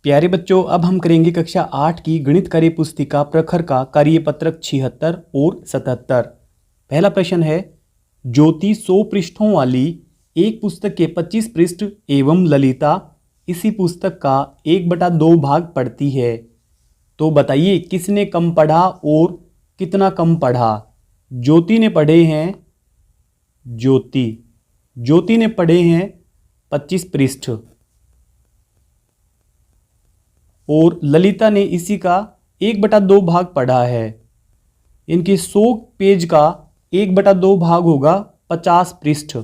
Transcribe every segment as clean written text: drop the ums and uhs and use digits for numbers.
प्यारे बच्चों, अब हम करेंगे कक्षा 8 की गणित कार्य पुस्तिका प्रखर का कार्यपत्रक 76 और 77। पहला प्रश्न है, ज्योति 100 पृष्ठों वाली एक पुस्तक के 25 पृष्ठ एवं ललिता इसी पुस्तक का 1/2 भाग पढ़ती है, तो बताइए किसने कम पढ़ा और कितना कम पढ़ा। ज्योति ने पढ़े हैं ज्योति ने पढ़े हैं 25 पृष्ठ और ललिता ने इसी का 1/2 भाग पढ़ा है। इनके 100 पेज का 1/2 भाग होगा 50 पृष्ठ।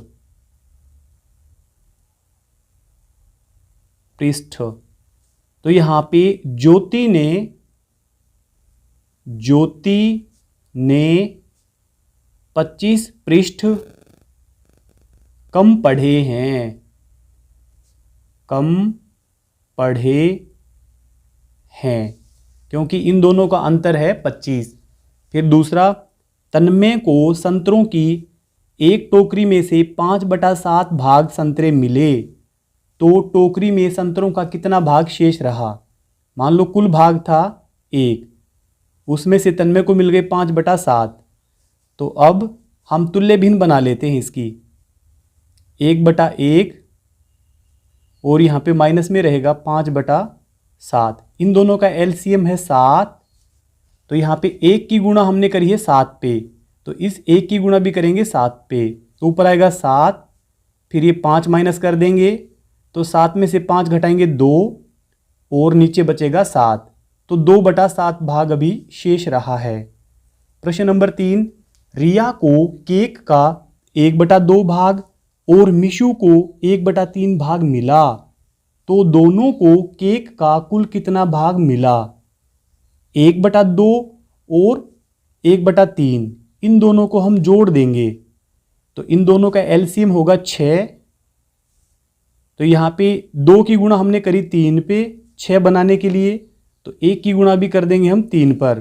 तो यहां पे ज्योति ने 25 पृष्ठ कम पढ़े हैं क्योंकि इन दोनों का अंतर है 25। फिर दूसरा, तन्मय को संतरों की एक टोकरी में से 5/7 भाग संतरे मिले, तो टोकरी में संतरों का कितना भाग शेष रहा। मान लो कुल भाग था 1, उसमें से तन्मय को मिल गए 5/7। तो अब हम तुल्य भिन्न बना लेते हैं इसकी 1/1 और यहाँ पे माइनस में रहेगा 5/7। इन दोनों का एलसीएम है 7। तो यहाँ पे 1 की गुणा हमने करी है 7 पे, तो इस 1 की गुणा भी करेंगे 7 पे, तो ऊपर आएगा 7। फिर ये 5 माइनस कर देंगे तो 7 में से 5 घटाएंगे 2 और नीचे बचेगा 7। तो 2/7 भाग अभी शेष रहा है। प्रश्न नंबर 3, रिया को केक का 1/2 भाग और मिशु को 1/3 भाग मिला, तो दोनों को केक का कुल कितना भाग मिला। 1/2 और 1/3 इन दोनों को हम जोड़ देंगे तो इन दोनों का एलसीएम होगा 6। तो यहाँ पे 2 की गुणा हमने करी 3 पे 6 बनाने के लिए, तो 1 की गुणा भी कर देंगे हम 3 पर,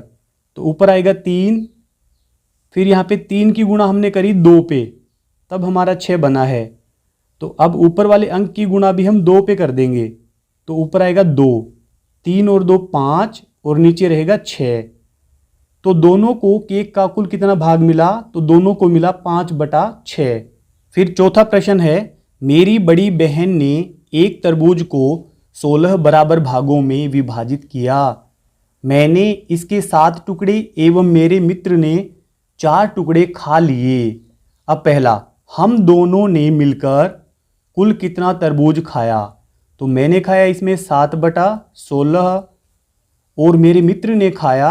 तो ऊपर आएगा 3। फिर यहाँ पे 3 की गुणा हमने करी 2 पे, तब हमारा 6 बना है। तो अब ऊपर वाले अंक की गुणा भी हम 2 पे कर देंगे, तो ऊपर आएगा 2, 3 और 2 5 और नीचे रहेगा 6। तो दोनों को केक का कुल कितना भाग मिला, तो दोनों को मिला 5/6। फिर चौथा प्रश्न है, मेरी बड़ी बहन ने एक तरबूज को 16 बराबर भागों में विभाजित किया। मैंने इसके 7 टुकड़े एवं मेरे मित्र ने 4 टुकड़े खा लिए। अब पहला, हम दोनों ने मिलकर कुल कितना तरबूज खाया। तो मैंने खाया इसमें 7/16 और मेरे मित्र ने खाया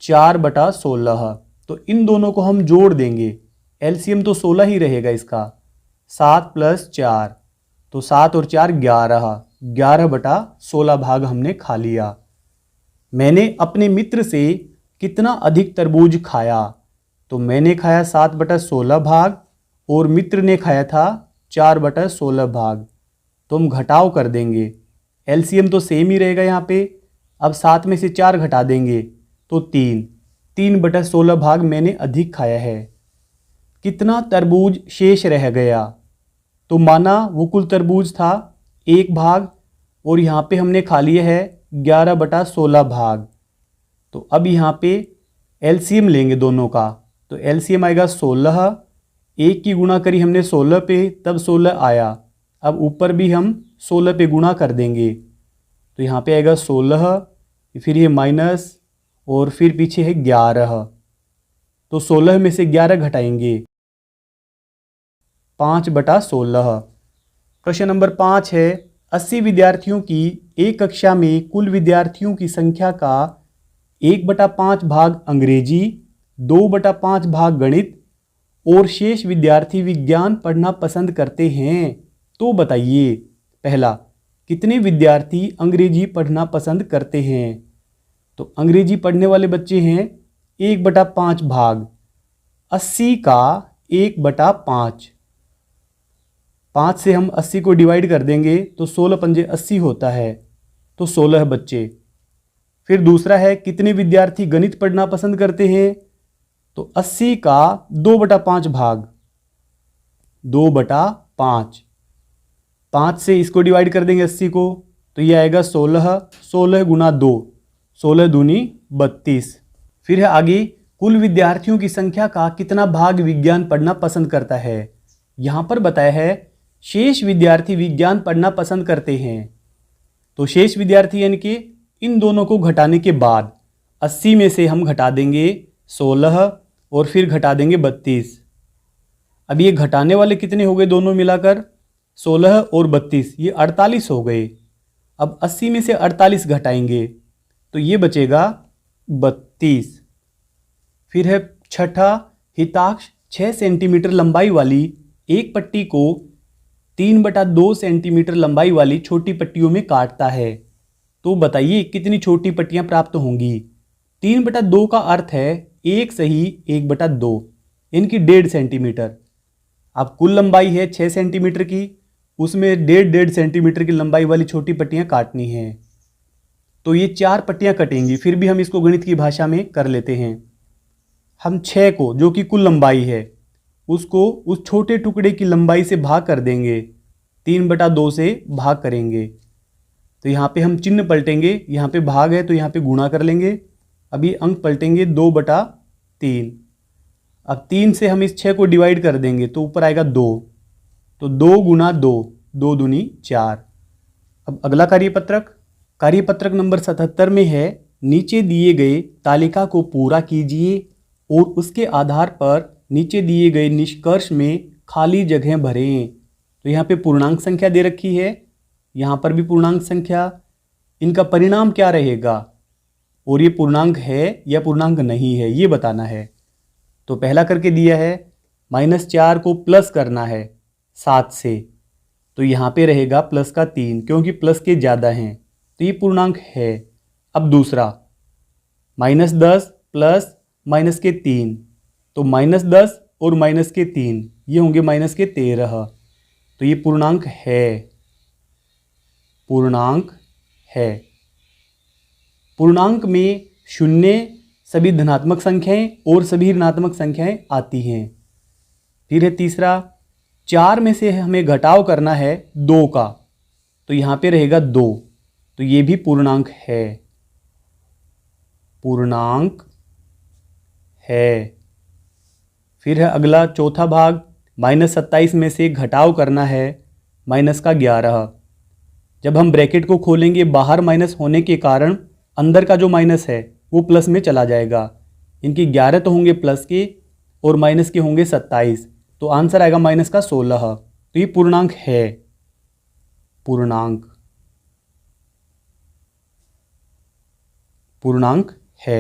4/16। तो इन दोनों को हम जोड़ देंगे, एलसीएम तो 16 ही रहेगा इसका। 7 + 4, तो 7 और 4 11, 11/16 भाग हमने खा लिया। मैंने अपने मित्र से कितना अधिक तरबूज खाया। तो मैंने खाया 7/16 भाग और मित्र ने खाया था 4/16 भाग, तो हम घटाव कर देंगे, एलसीएम तो सेम ही रहेगा यहाँ पे। अब 7 में से 4 घटा देंगे तो 3/16 भाग मैंने अधिक खाया है। कितना तरबूज शेष रह गया। तो माना वो कुल तरबूज था 1 भाग और यहाँ पे हमने खा लिए है 11/16 भाग। तो अब यहाँ पे एलसीएम लेंगे दोनों का, तो एलसीएम आएगा 16। 1 की गुणा करी हमने 16 पे, तब 16 आया। अब ऊपर भी हम 16 पे गुणा कर देंगे, तो यहाँ पे आएगा 16, फिर ये माइनस और फिर पीछे है 11। तो 16 में से 11 घटाएंगे, 5/16। प्रश्न नंबर 5 है, 80 विद्यार्थियों की एक कक्षा में कुल विद्यार्थियों की संख्या का 1/5 भाग अंग्रेजी, 2/5 भाग गणित और शेष विद्यार्थी विज्ञान पढ़ना पसंद करते हैं, तो बताइए। पहला, कितने विद्यार्थी अंग्रेजी पढ़ना पसंद करते हैं। तो अंग्रेजी पढ़ने वाले बच्चे हैं 1/5 भाग, 80 का 1/5। 5 से हम 80 को डिवाइड कर देंगे तो 16 पंजे 80 होता है, तो 16 बच्चे। फिर दूसरा है, कितने विद्यार्थी गणित पढ़ना पसंद करते हैं। तो 80 का 2/5 भाग, 2/5। 5 से इसको डिवाइड कर देंगे 80 को तो ये आएगा 16, 16 गुना 2, 16 दूनी 32। फिर है आगे, कुल विद्यार्थियों की संख्या का कितना भाग विज्ञान पढ़ना पसंद करता है। यहाँ पर बताया है शेष विद्यार्थी विज्ञान पढ़ना पसंद करते हैं। तो शेष विद्यार्थी यानी कि इन दोनों को घटाने के बाद 80 में से हम घटा देंगे 16 और फिर घटा देंगे 32। अब ये घटाने वाले कितने हो गए दोनों मिलाकर, 16 और 32, ये 48 हो गए। अब 80 में से 48 घटाएंगे तो ये बचेगा 32। फिर है छठा, हिताक्ष 6 सेंटीमीटर लंबाई वाली एक पट्टी को 3/2 सेंटीमीटर लंबाई वाली छोटी पट्टियों में काटता है। तो बताइए कितनी छोटी पट्टियां प्राप्त होंगी। 3/2 का अर्थ है 1 सही 1/2, इनकी 1.5 सेंटीमीटर। अब कुल लंबाई है 6 सेंटीमीटर की, उसमें 1.5 सेंटीमीटर की लंबाई वाली छोटी पट्टियां काटनी हैं। तो ये 4 पट्टियां कटेंगी। फिर भी हम इसको गणित की भाषा में कर लेते हैं। हम 6 को, जो कि कुल लंबाई है, उसको उस छोटे टुकड़े की लंबाई से भाग कर देंगे, 3/2 से भाग करेंगे। तो यहाँ पे हम चिन्ह पलटेंगे, यहाँ पे भाग है तो यहाँ पे गुणा कर लेंगे। अभी अंक पलटेंगे 2/3। अब 3 से हम इस 6 को डिवाइड कर देंगे तो ऊपर आएगा 2, तो 2 गुना 2, 2 दूनी 4। अब अगला कार्यपत्रक नंबर 77 में है, नीचे दिए गए तालिका को पूरा कीजिए और उसके आधार पर नीचे दिए गए निष्कर्ष में खाली जगह भरें। तो यहाँ पे पूर्णांक संख्या दे रखी है, यहाँ पर भी पूर्णांक संख्या, इनका परिणाम क्या रहेगा और ये पूर्णांक है या पूर्णांक नहीं है ये बताना है। तो पहला करके दिया है -4 को प्लस करना है 7 से, तो यहाँ पे रहेगा प्लस का 3, क्योंकि प्लस के ज़्यादा हैं तो ये पूर्णांक है। अब दूसरा -10 प्लस माइनस के 3, तो -10 और माइनस के 3 ये होंगे -13, तो ये पूर्णांक है। पूर्णांक में शून्य, सभी धनात्मक संख्याएं और सभी ऋणात्मक संख्याएं आती हैं। फिर है तीसरा, 4 में से हमें घटाव करना है 2 का, तो यहाँ पे रहेगा 2, तो ये भी पूर्णांक है। फिर है अगला चौथा भाग, -27 में से घटाव करना है -11। जब हम ब्रैकेट को खोलेंगे बाहर माइनस होने के कारण अंदर का जो माइनस है वो प्लस में चला जाएगा। इनके 11 तो होंगे प्लस के और माइनस के होंगे 27, तो आंसर आएगा -16। तो ये पूर्णांक है।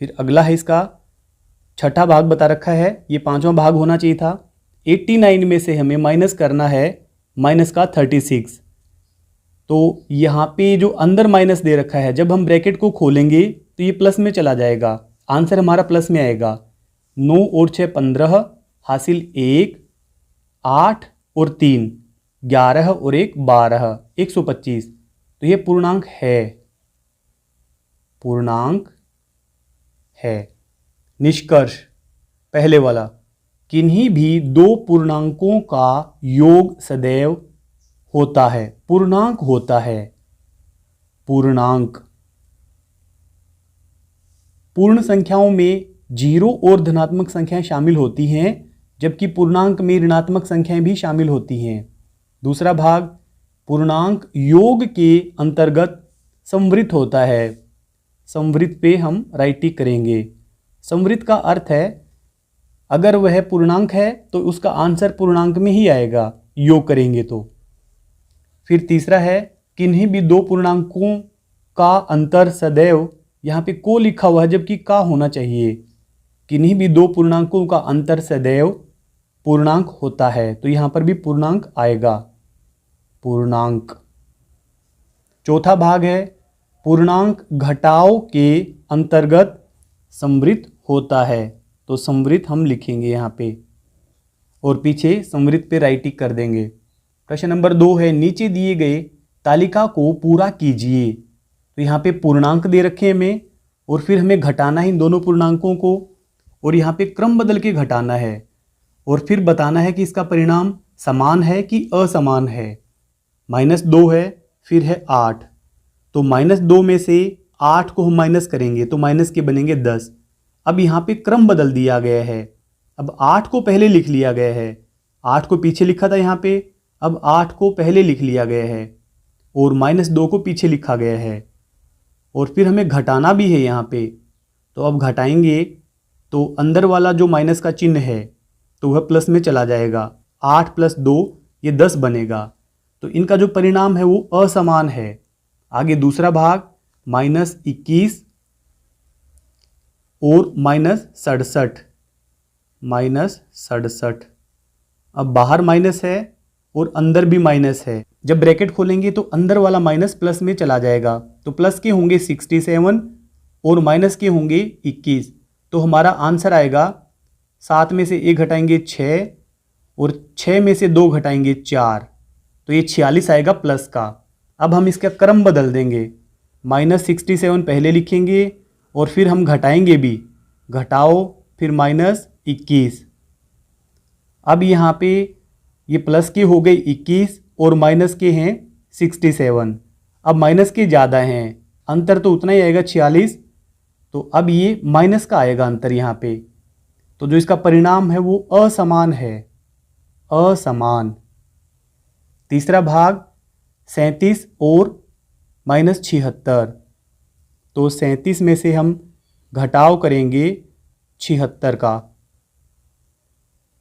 फिर अगला है इसका छठा भाग बता रखा है, ये 5वां भाग होना चाहिए था। 89 में से हमें माइनस करना है -36, तो यहाँ पे जो अंदर माइनस दे रखा है जब हम ब्रैकेट को खोलेंगे तो ये प्लस में चला जाएगा, आंसर हमारा प्लस में आएगा। 9 और 6 15, हासिल 1, 8 और 3 11 और 1 12, 125। तो ये पूर्णांक है। निष्कर्ष पहले वाला, किन्हीं भी 2 पूर्णांकों का योग सदैव होता है, पूर्णांक होता है। पूर्ण संख्याओं में 0 और धनात्मक संख्याएं शामिल होती हैं, जबकि पूर्णांक में ऋणात्मक संख्याएं भी शामिल होती हैं। दूसरा भाग, पूर्णांक योग के अंतर्गत संवृत होता है। संवृत पे हम राइट टिक करेंगे। संवृत का अर्थ है अगर वह पूर्णांक है तो उसका आंसर पूर्णांक में ही आएगा, योग करेंगे तो। फिर तीसरा है, किन्हीं भी 2 पूर्णांकों का अंतर सदैव, यहाँ पे को लिखा हुआ है जबकि का होना चाहिए। किन्हीं भी 2 पूर्णांकों का अंतर सदैव पूर्णांक होता है, तो यहाँ पर भी पूर्णांक आएगा। चौथा भाग है, पूर्णांक घटाव के अंतर्गत संवृत होता है, तो संवृत हम लिखेंगे यहाँ पे और पीछे संवृत पे राइट टिक कर देंगे। प्रश्न नंबर 2 है, नीचे दिए गए तालिका को पूरा कीजिए। तो यहाँ पे पूर्णांक दे रखे हैं हमें और फिर हमें घटाना है इन दोनों पूर्णांकों को और यहाँ पे क्रम बदल के घटाना है और फिर बताना है कि इसका परिणाम समान है कि असमान है। -2 है फिर है 8। तो -2 में से 8 को हम माइनस करेंगे तो माइनस के बनेंगे 10। अब यहाँ पे क्रम बदल दिया गया है। अब 8 को पहले लिख लिया गया है, 8 को पीछे लिखा था यहाँ पे, अब 8 को पहले लिख लिया गया है और -2 को पीछे लिखा गया है। और फिर हमें घटाना भी है यहाँ पे, तो अब घटाएंगे तो अंदर वाला जो माइनस का चिन्ह है तो वह प्लस में चला जाएगा। 8 + 2 ये 10 बनेगा। तो इनका जो परिणाम है वो असमान है। आगे दूसरा भाग -21 और -67। अब बाहर माइनस है और अंदर भी माइनस है। जब ब्रैकेट खोलेंगे तो अंदर वाला माइनस प्लस में चला जाएगा। तो प्लस के होंगे 67 और माइनस के होंगे 21। तो हमारा आंसर आएगा 7 में से 1 घटाएंगे 6 और 6 में से 2 घटाएंगे 4। तो ये 46 आएगा प्लस का। अब हम इसका क्रम बदल देंगे, -67 पहले लिखेंगे और फिर हम घटाएंगे भी, घटाओ फिर -21। अब यहाँ पे ये प्लस के हो गए 21 और माइनस के हैं 67। अब माइनस के ज़्यादा हैं, अंतर तो उतना ही आएगा 46। तो अब ये माइनस का आएगा अंतर यहाँ पे। तो जो इसका परिणाम है वो असमान है, असमान। तीसरा भाग 37 और -76। तो 37 में से हम घटाव करेंगे 76 का।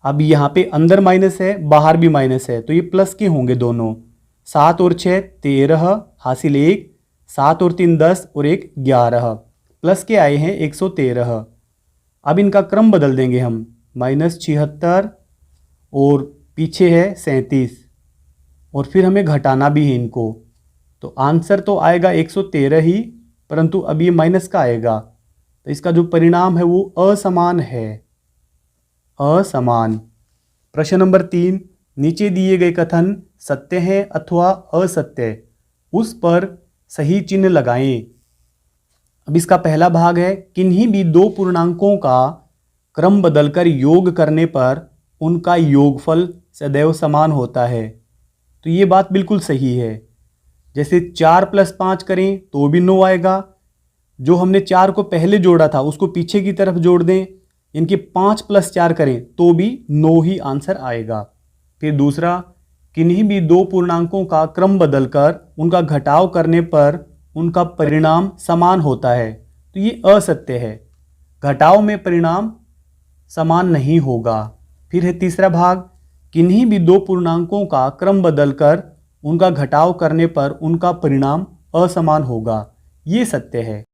अब यहाँ पे अंदर माइनस है, बाहर भी माइनस है, तो ये प्लस के होंगे दोनों। 7 और 6 13 हासिल 1, 7 और 3 10 और 1 11। प्लस के आए हैं 113। अब इनका क्रम बदल देंगे हम, -76 और पीछे है 37 और फिर हमें घटाना भी है इनको। तो आंसर तो आएगा 113 ही, परंतु अब ये माइनस का आएगा। तो इसका जो परिणाम है वो असमान है, असमान। प्रश्न नंबर 3, नीचे दिए गए कथन सत्य है अथवा असत्य, उस पर सही चिन्ह लगाएं। अब इसका पहला भाग है, किन्हीं भी दो पूर्णांकों का क्रम बदलकर योग करने पर उनका योगफल सदैव समान होता है। तो ये बात बिल्कुल सही है। जैसे 4 + 5 करें तो भी 9 आएगा। जो हमने 4 को पहले जोड़ा था उसको पीछे की तरफ जोड़ दें, इनके 5 + 4 करें तो भी 9 ही आंसर आएगा। फिर दूसरा, किन्हीं भी दो पूर्णांकों का क्रम बदलकर उनका घटाव करने पर उनका परिणाम समान होता है। तो ये असत्य है, घटाव में परिणाम समान नहीं होगा। फिर है तीसरा भाग, किन्हीं भी दो पूर्णांकों का क्रम बदलकर उनका घटाव करने पर उनका परिणाम असमान होगा। ये सत्य है।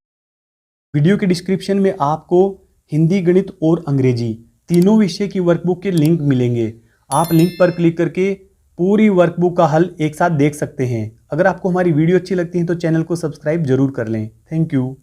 वीडियो के डिस्क्रिप्शन में आपको हिंदी, गणित और अंग्रेजी तीनों विषय की वर्कबुक के लिंक मिलेंगे। आप लिंक पर क्लिक करके पूरी वर्कबुक का हल एक साथ देख सकते हैं। अगर आपको हमारी वीडियो अच्छी लगती है तो चैनल को सब्सक्राइब जरूर कर लें। Thank you.